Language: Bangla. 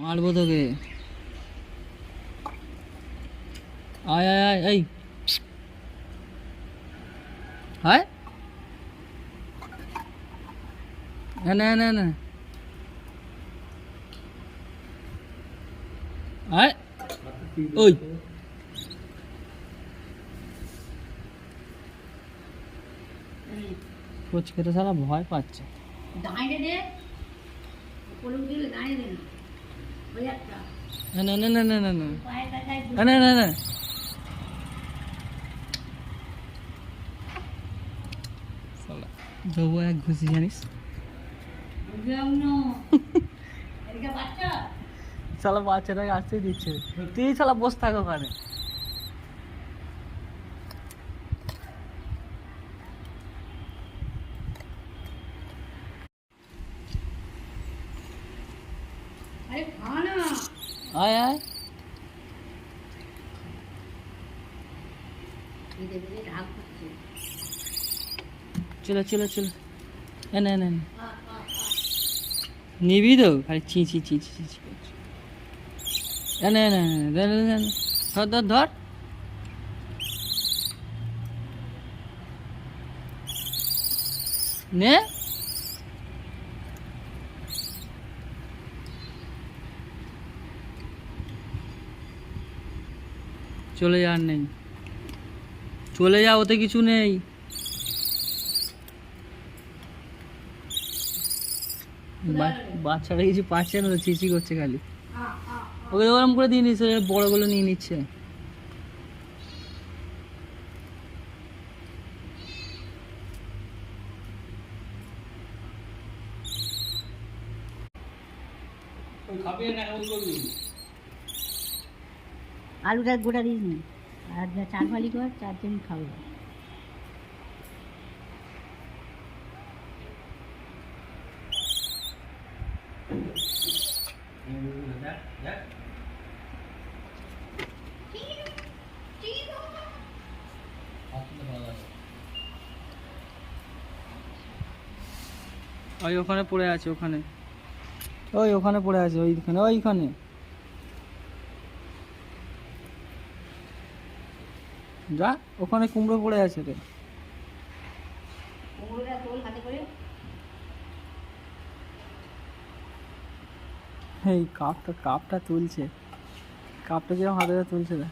মারবো তোকে। আয় আয় আয় এই হায় না না না আয় ওই ফুচকে তো সারা ভয় পাচ্ছে। না না না না না না না না না না দেবো এক ঘুষি জানিস শালা বাচ্চাটাকে আসতেই দিচ্ছে তুই শালা বসে থাক ওখানে। আয় আয় চলো চলো চলো না না নিবি তো খালি চি চি চি চি চি না না না না ধর ধর ধর নে চলে যা আর নেই চলে যা ওতে কিছু নেই বাচ্চারা কিছু পাচ্ছে না তো চিচি করছে খালি ওকে ওরম করে দিয়ে নিচ্ছে বড়গুলো নিয়ে নিচ্ছে। আলুটা গোটা দিস নি আর চার ফালি কর চারজন খাবে। ওই ওখানে পড়ে আছে ওখানে ওই ওখানে পড়ে আছে ওইখানে ওইখানে যা ওখানে কুমড়ো পড়ে আছে রে। এই কাপটা তুলছে কাপটা যেরকম হাতে তুলছে রে।